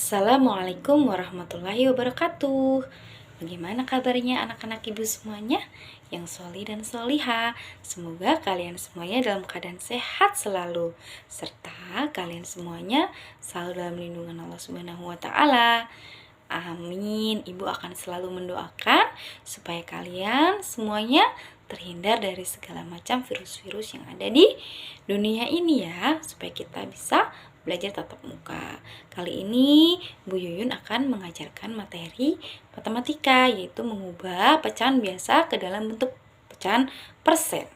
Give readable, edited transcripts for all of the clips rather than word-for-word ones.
Assalamualaikum warahmatullahi wabarakatuh. Bagaimana kabarnya anak-anak ibu semuanya yang solih dan soliha? Semoga kalian semuanya dalam keadaan sehat selalu, serta kalian semuanya selalu dalam lindungan Allah Subhanahu wa Ta'ala. Amin. Ibu akan selalu mendoakan supaya kalian semuanya terhindar dari segala macam virus-virus yang ada di dunia ini ya, supaya kita bisa belajar tatap muka. Kali ini Bu Yuyun akan mengajarkan materi matematika, yaitu mengubah pecahan biasa ke dalam bentuk pecahan persen.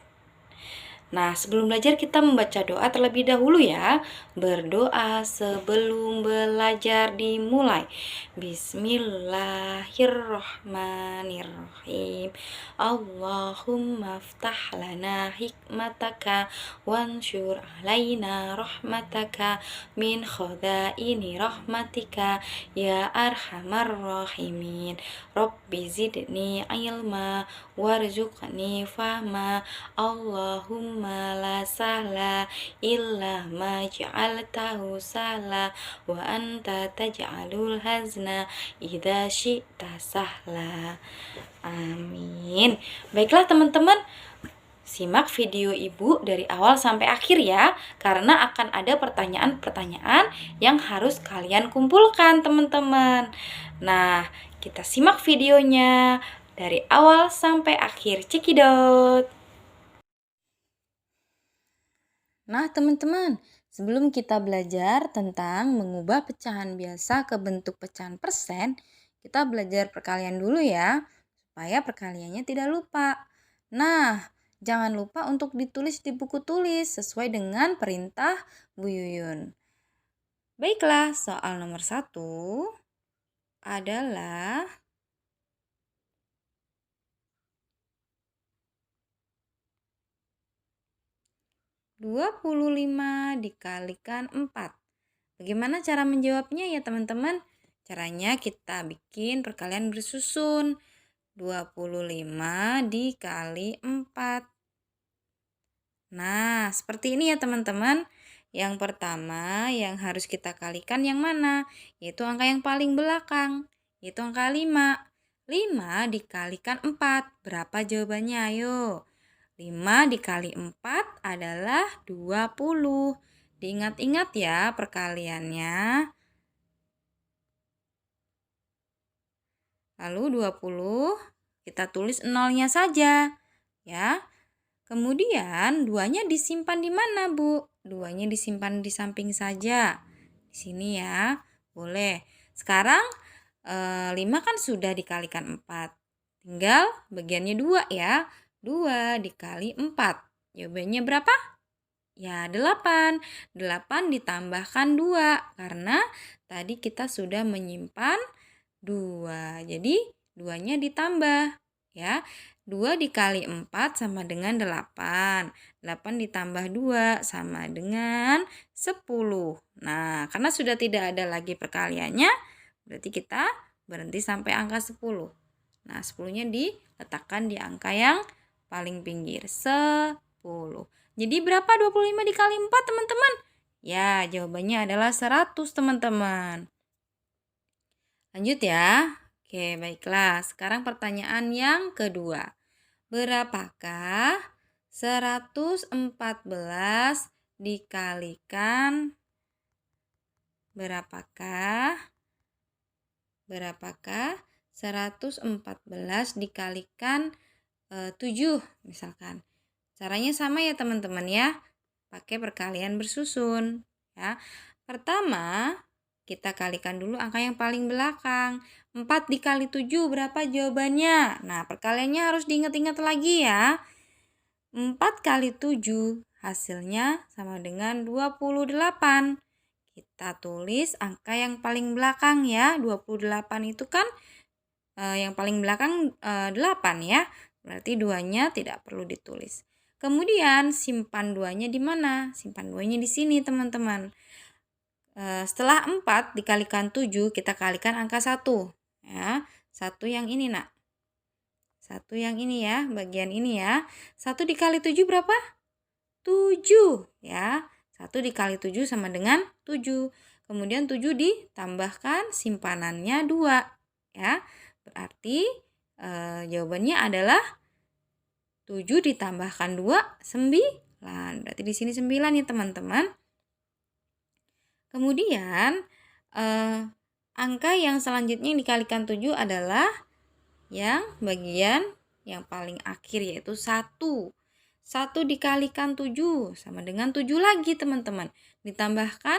Nah, sebelum belajar kita membaca doa terlebih dahulu ya. Berdoa sebelum belajar dimulai. Bismillahirrahmanirrahim. Allahumma ftah lana hikmataka wansyur alaina rahmataka min khadaini rahmatika ya arhamar rahimin. Rabbi zidni ilma warzuqni fahma. Allahumma la sahla illa ma ja'altahu sahla wa anta taj'alul hazna idza syi'ta sahla. Amin. Baiklah teman-teman, simak video ibu dari awal sampai akhir ya, karena akan ada pertanyaan-pertanyaan yang harus kalian kumpulkan teman-teman. Nah, kita simak videonya dari awal sampai akhir. Cekidot. Nah, teman-teman, sebelum kita belajar tentang mengubah pecahan biasa ke bentuk pecahan persen, kita belajar perkalian dulu ya, supaya perkaliannya tidak lupa. Nah, jangan lupa untuk ditulis di buku tulis sesuai dengan perintah Bu Yuyun. Baiklah, soal nomor 1 adalah 25 dikalikan 4. Bagaimana cara menjawabnya ya teman-teman? Caranya kita bikin perkalian bersusun. 25 dikali 4. Nah, seperti ini ya teman-teman. Yang pertama yang harus kita kalikan yang mana? Yaitu angka yang paling belakang, yaitu angka 5. 5 dikalikan 4. Berapa jawabannya? Ayo. 5 dikali 4 adalah 20. Diingat-ingat ya perkaliannya. Lalu 20 kita tulis nolnya saja ya. Kemudian 2-nya disimpan di mana, Bu? 2-nya disimpan di samping saja. Di sini ya. Boleh. Sekarang 5 kan sudah dikalikan 4. Tinggal bagiannya 2 ya. 2 dikali 4. Jawabannya berapa? Ya, 8. 8 ditambahkan 2. Karena tadi kita sudah menyimpan 2. Jadi 2-nya ditambah. Ya, 2 dikali 4 sama dengan 8. 8 ditambah 2 sama dengan 10. Nah, karena sudah tidak ada lagi perkaliannya, berarti kita berhenti sampai angka 10. Nah, 10-nya diletakkan di angka yang paling pinggir, 10. Jadi berapa 25 dikali 4 teman-teman? Ya, jawabannya adalah 100 teman-teman. Lanjut ya. Oke, baiklah. Sekarang pertanyaan yang kedua. Berapakah 114 dikalikan berapakah 114 dikalikan 7 misalkan. Caranya sama ya teman-teman ya. Pakai perkalian bersusun ya. Pertama, kita kalikan dulu angka yang paling belakang. 4 dikali 7 berapa jawabannya? Nah, perkaliannya harus diingat-ingat lagi ya. 4 kali 7 hasilnya sama dengan 28. Kita tulis angka yang paling belakang ya. 28 itu kan yang paling belakang 8 ya. Berarti 2-nya tidak perlu ditulis. Kemudian simpan 2-nya di mana? Simpan 2-nya di sini teman-teman. Setelah 4 dikalikan 7, kita kalikan angka 1. Ya, 1 yang ini nak. 1 yang ini ya, bagian ini ya. 1 dikali 7 berapa? 7 ya. 1 dikali 7 sama dengan 7. kemudian 7 ditambahkan simpanannya 2, ya. Berarti jawabannya adalah 7 ditambahkan 2, 9. Berarti di sini 9 ya teman-teman. Kemudian angka yang selanjutnya yang dikalikan 7 adalah yang bagian yang paling akhir, yaitu 1. 1 dikalikan 7 sama dengan 7 lagi teman-teman. Ditambahkan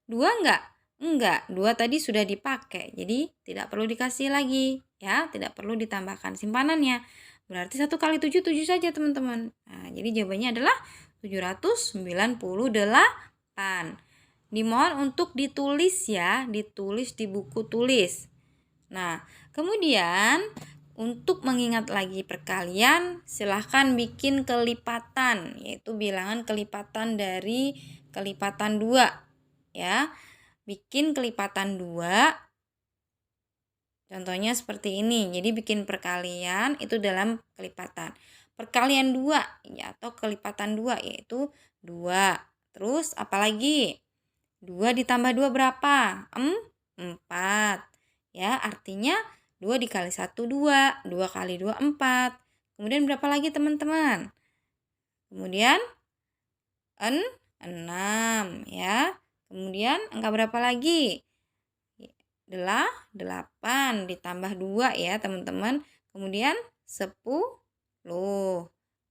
2 enggak? Enggak, 2 tadi sudah dipakai. Jadi tidak perlu dikasih lagi, ya, tidak perlu ditambahkan simpanannya. Berarti 1 kali 7, 7 saja teman-teman. Nah, jadi jawabannya adalah 798. Dimohon untuk ditulis ya, ditulis di buku tulis. Nah, kemudian untuk mengingat lagi perkalian, silahkan bikin kelipatan, yaitu bilangan kelipatan dari kelipatan 2. Ya, bikin kelipatan 2. Contohnya seperti ini. Jadi bikin perkalian itu dalam kelipatan. Perkalian 2 ya, atau kelipatan 2 yaitu 2. Terus apalagi? 2 ditambah 2 berapa? 4. Ya, artinya 2 dikali 1 2, 2 kali 2 4. Kemudian berapa lagi teman-teman? Kemudian 6 ya. Kemudian angka berapa lagi? 8 ditambah 2 ya teman-teman. Kemudian 10.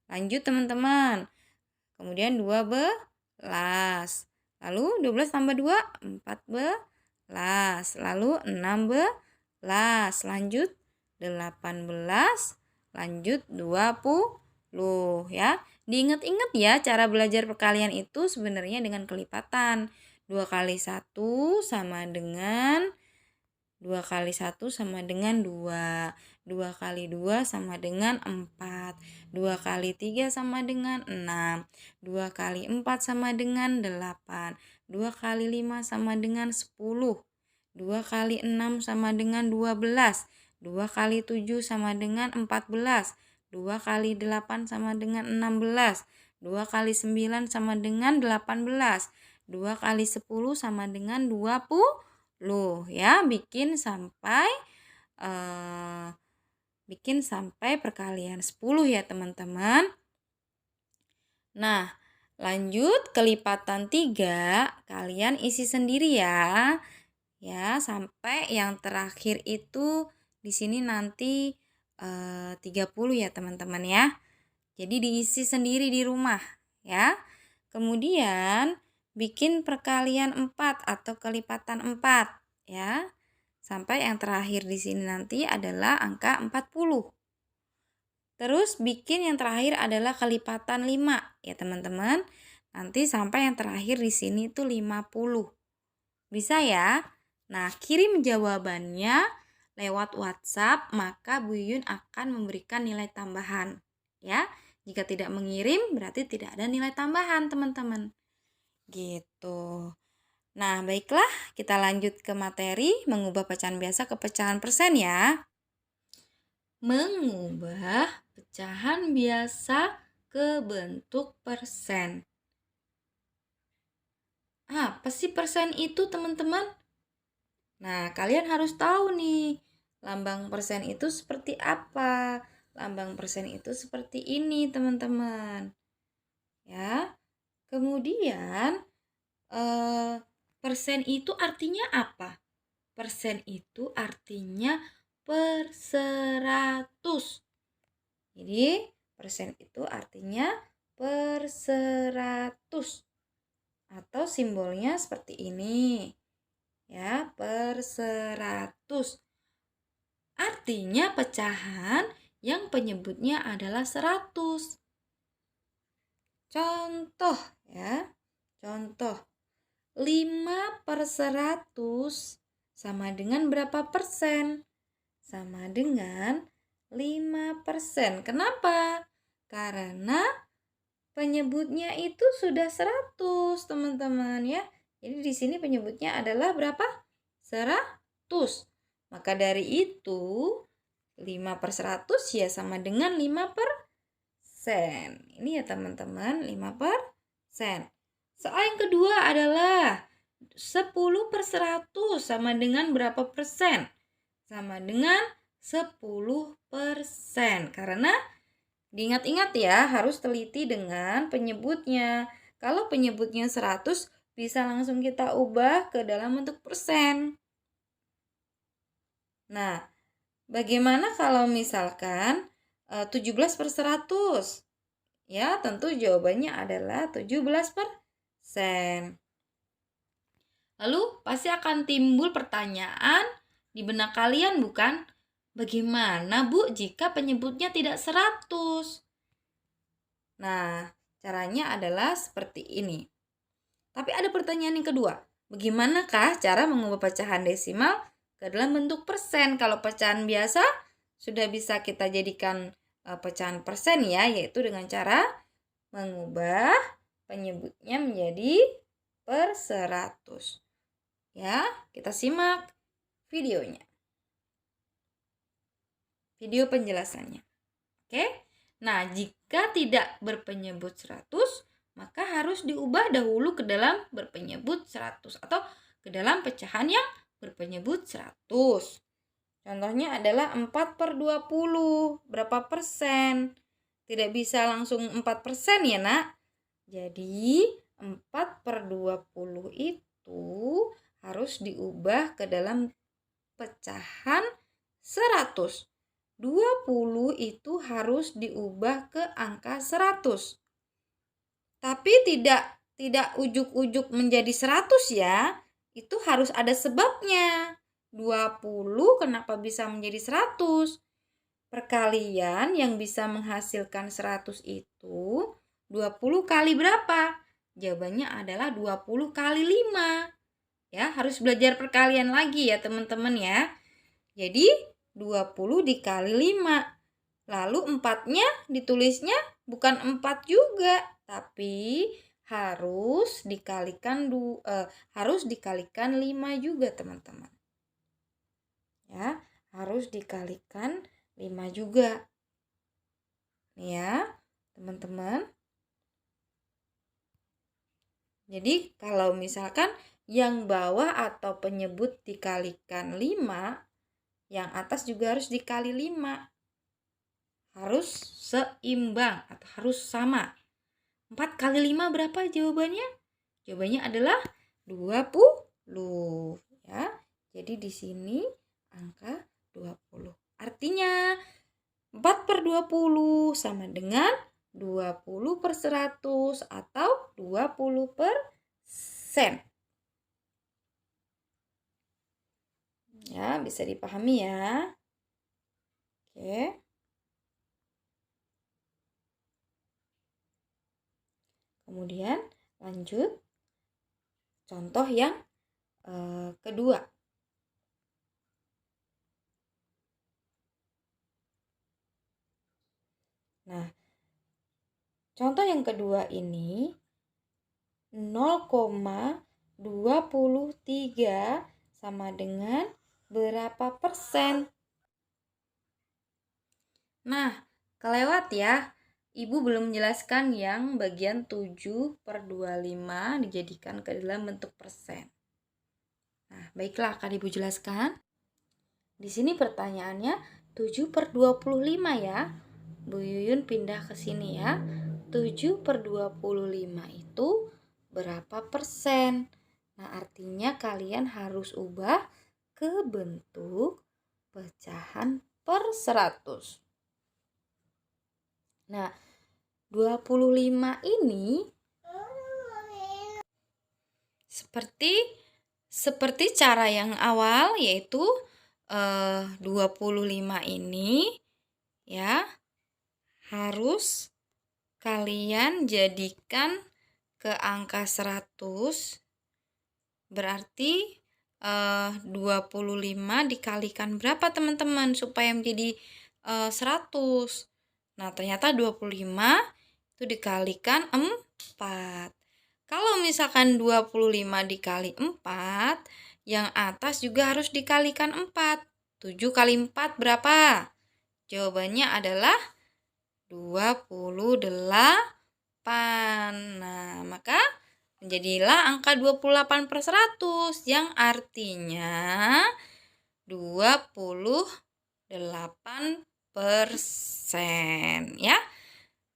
Lanjut teman-teman. Kemudian 12. Lalu 12 tambah 2, 14. Lalu 16. Lanjut 18. Lanjut 20 ya. Diingat-ingat ya, cara belajar perkalian itu sebenarnya dengan kelipatan. 2 kali 1 sama dengan 2 kali 1 sama dengan 2. 2 kali 2 sama dengan 4. 2 kali 3 sama dengan 6. 2 kali 4 sama dengan 8. 2 kali 5 sama dengan 10. 2 kali 6 sama dengan 12. 2 kali 7 sama dengan 14. 2 kali 8 sama dengan 16. 2 kali 9 sama dengan 18. 2 kali 10 sama dengan 20. Ya, bikin sampai perkalian 10 ya teman-teman. Nah, lanjut kelipatan 3, kalian isi sendiri ya. Ya, sampai yang terakhir itu di sini nanti 30 ya teman-teman ya. Jadi diisi sendiri di rumah ya. Kemudian bikin perkalian 4 atau kelipatan 4 ya. Sampai yang terakhir di sini nanti adalah angka 40. Terus bikin yang terakhir adalah kelipatan 5 ya teman-teman. Nanti sampai yang terakhir di sini itu 50. Bisa ya? Nah, kirim jawabannya lewat WhatsApp, maka Bu Yun akan memberikan nilai tambahan ya. Jika tidak mengirim berarti tidak ada nilai tambahan teman-teman. Gitu. Nah, baiklah, kita lanjut ke materi mengubah pecahan biasa ke pecahan persen ya. Mengubah pecahan biasa ke bentuk persen. Apa sih persen itu, teman-teman? Nah, kalian harus tahu nih, lambang persen itu seperti apa? Lambang persen itu seperti ini, teman-teman. Ya. Kemudian persen itu artinya apa? Persen itu artinya per 100. Jadi persen itu artinya per 100. Atau simbolnya seperti ini. Ya, per 100. Artinya pecahan yang penyebutnya adalah 100. Contoh ya. Contoh. 5/100 sama dengan berapa persen? Sama dengan 5%. Kenapa? Karena penyebutnya itu sudah 100, teman-teman ya. Jadi di sini penyebutnya adalah berapa? 100. Maka dari itu 5/100 ya sama dengan 5%. Ini ya teman-teman, 5%. Soal yang kedua adalah 10/100 sama dengan berapa persen? Sama dengan 10%. Karena diingat-ingat ya, harus teliti dengan penyebutnya. Kalau penyebutnya 100, bisa langsung kita ubah ke dalam bentuk persen. Nah, bagaimana kalau misalkan 17/100? Ya, tentu jawabannya adalah 17%. Lalu pasti akan timbul pertanyaan di benak kalian, bukan? Bagaimana, Bu, jika penyebutnya tidak 100? Nah, caranya adalah seperti ini. Tapi ada pertanyaan yang kedua. Bagaimanakah cara mengubah pecahan desimal ke dalam bentuk persen? Kalau pecahan biasa sudah bisa kita jadikan pecahan persen ya, yaitu dengan cara mengubah penyebutnya menjadi per 100. Ya, kita simak videonya. Video penjelasannya. Oke? Nah, jika tidak berpenyebut 100, maka harus diubah dahulu ke dalam berpenyebut 100 atau ke dalam pecahan yang berpenyebut 100. Contohnya adalah 4/20. Berapa persen? Tidak bisa langsung 4% ya, Nak. Jadi 4/20 itu harus diubah ke dalam pecahan 100. 20 itu harus diubah ke angka 100. Tapi tidak ujuk-ujuk menjadi 100 ya. Itu harus ada sebabnya. 20 kenapa bisa menjadi 100? Perkalian yang bisa menghasilkan 100 itu 20 kali berapa? Jawabannya adalah 20 kali 5. Ya, harus belajar perkalian lagi ya teman-teman ya. Jadi 20 dikali 5. Lalu 4-nya ditulisnya bukan 4 juga, tapi harus dikalikan 5 juga teman-teman. Ya, harus dikalikan 5 juga. Nih ya, teman-teman. Jadi kalau misalkan yang bawah atau penyebut dikalikan 5, yang atas juga harus dikali 5. Harus seimbang atau harus sama. 4 kali 5 berapa jawabannya? Jawabannya adalah 20. Ya. Jadi di sini angka 20. Artinya 4/20 sama dengan 20/100 atau 20%. Ya, bisa dipahami ya. Oke. Kemudian lanjut contoh yang kedua. Nah, contoh yang kedua ini 0,23 sama dengan berapa persen? Nah, kelewat ya. Ibu belum menjelaskan yang bagian 7/25 dijadikan ke dalam bentuk persen. Nah, baiklah akan Ibu jelaskan. Di sini pertanyaannya 7/25 ya. Bu Yuyun pindah ke sini ya. 7/25 itu berapa persen? Nah, artinya kalian harus ubah ke bentuk pecahan per 100. Nah, 25 ini seperti cara yang awal, yaitu 25 ini ya harus kalian jadikan ke angka 100. Berarti 25 dikalikan berapa teman-teman supaya menjadi 100? Nah, ternyata 25 itu dikalikan 4. Kalau misalkan 25 dikali 4, yang atas juga harus dikalikan 4. 7 kali 4 berapa? Jawabannya adalah 28. Nah, maka menjadilah angka 28/100 yang artinya 28% ya.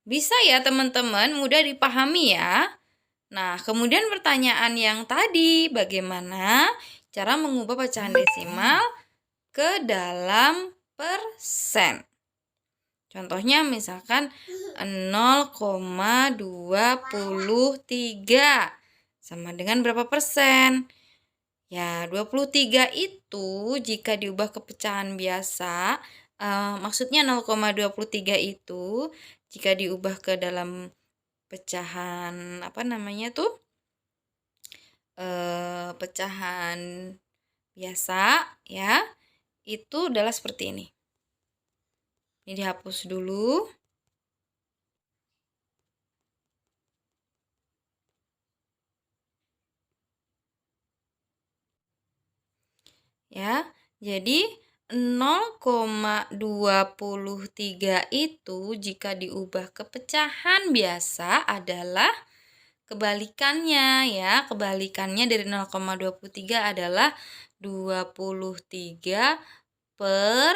Bisa ya teman-teman, mudah dipahami ya. Nah, kemudian pertanyaan yang tadi, bagaimana cara mengubah pecahan desimal ke dalam persen? Contohnya misalkan 0,23 sama dengan berapa persen? Ya, 23 itu jika diubah ke pecahan biasa, maksudnya 0,23 itu jika diubah ke dalam pecahan pecahan biasa ya, itu adalah seperti ini. Ini dihapus dulu. Ya, jadi 0,23 itu jika diubah ke pecahan biasa adalah kebalikannya ya. Kebalikannya dari 0,23 adalah 23 per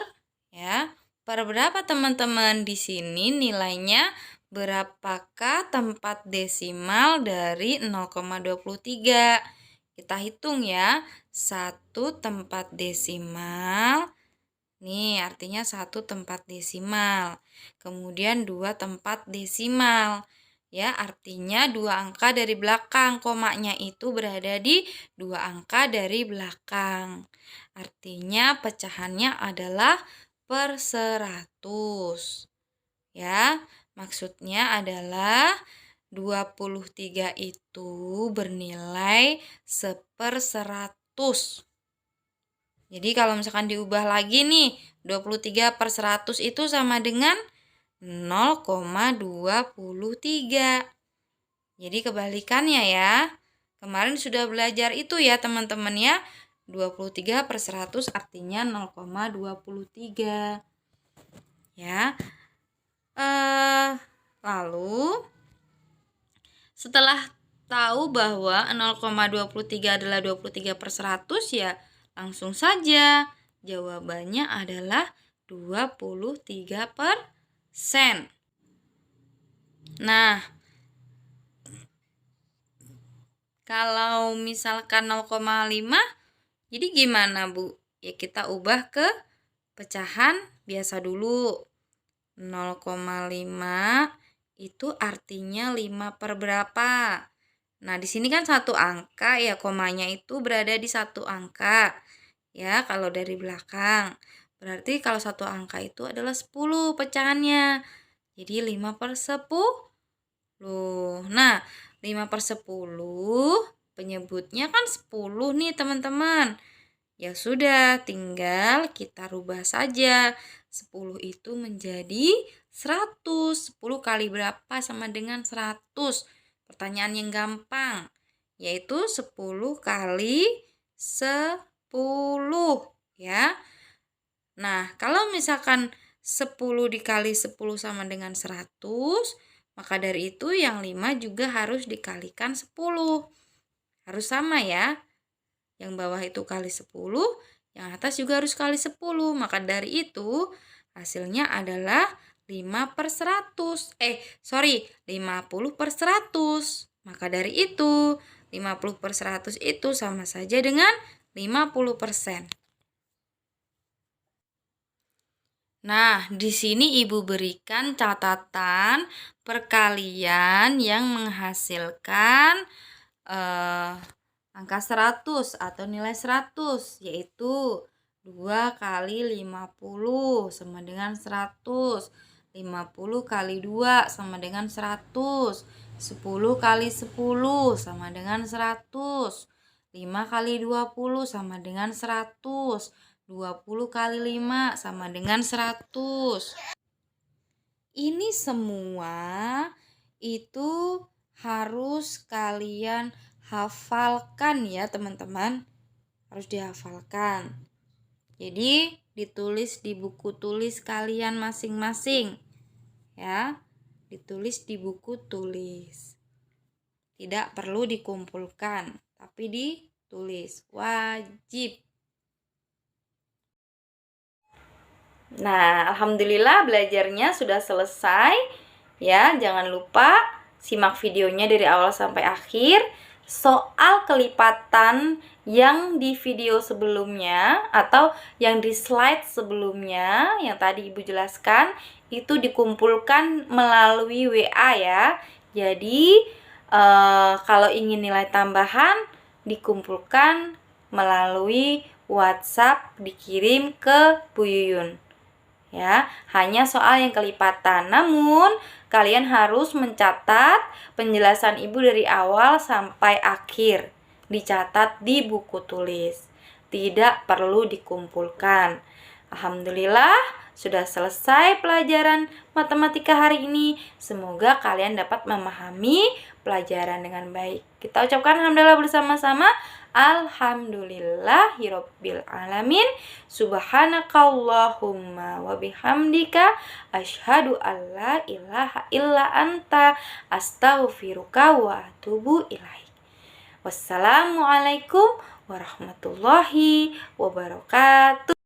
berapa teman-teman? Di sini nilainya berapakah tempat desimal dari 0,23? Kita hitung ya. 1 tempat desimal. Nih, artinya 1 tempat desimal. Kemudian 2 tempat desimal. Ya, artinya 2 angka dari belakang. Komanya itu berada di 2 angka dari belakang. Artinya pecahannya adalah per 100. Ya, maksudnya adalah 23 itu bernilai 1/100. Jadi kalau misalkan diubah lagi nih, 23/100 itu sama dengan 0,23. Jadi kebalikannya ya. Kemarin sudah belajar itu ya teman-teman ya. 23/100 artinya 0,23. Ya. Lalu setelah tahu bahwa 0,23 adalah 23/100 ya, langsung saja jawabannya adalah 23%. Nah, kalau misalkan 0,5 jadi gimana, Bu? Ya kita ubah ke pecahan biasa dulu. 0,5 itu artinya 5 per berapa? Nah, di sini kan satu angka ya, komanya itu berada di satu angka. Ya, kalau dari belakang. Berarti kalau satu angka itu adalah 10 pecahannya. Jadi 5/10. Nah, 5/10 penyebutnya kan 10 nih teman-teman. Ya sudah, tinggal kita rubah saja. 10 itu menjadi 100. 10 kali berapa sama dengan 100? Pertanyaan yang gampang, yaitu 10 kali 10 ya. Nah, kalau misalkan 10 dikali 10 sama dengan 100, maka dari itu yang 5 juga harus dikalikan 10. Harus sama ya. Yang bawah itu kali 10, yang atas juga harus kali 10. Maka dari itu hasilnya adalah 50/100. 50/100. Maka dari itu 50/100 itu sama saja dengan 50%. Nah, di sini Ibu berikan catatan perkalian yang menghasilkan angka 100 atau nilai 100, yaitu 2 kali 50 sama dengan 100. 50 kali 2 sama dengan 100. 10 kali 10 sama dengan 100. 5 kali 20 sama dengan 100. 20 kali 5 sama dengan 100. Ini semua itu harus kalian hafalkan ya teman-teman. Harus dihafalkan. Jadi ditulis di buku tulis kalian masing-masing. Ya, ditulis di buku tulis. Tidak perlu dikumpulkan, tapi ditulis. Wajib. Nah, alhamdulillah belajarnya sudah selesai. Ya, jangan lupa simak videonya dari awal sampai akhir. Soal kelipatan yang di video sebelumnya atau yang di slide sebelumnya yang tadi Ibu jelaskan itu dikumpulkan melalui WA ya. Jadi kalau ingin nilai tambahan dikumpulkan melalui WhatsApp, dikirim ke Bu Yuyun. Ya, hanya soal yang kelipatan. Namun, kalian harus mencatat penjelasan Ibu dari awal sampai akhir. Dicatat di buku tulis. Tidak perlu dikumpulkan. Alhamdulillah, sudah selesai pelajaran matematika hari ini. Semoga kalian dapat memahami pelajaran dengan baik. Kita ucapkan alhamdulillah bersama-sama. Alhamdulillahirabbil alamin. Subhanakallahumma wa bihamdika asyhadu alla ilaha illa anta astaghfiruka wa atubu ilaik. Wassalamualaikum warahmatullahi wabarakatuh.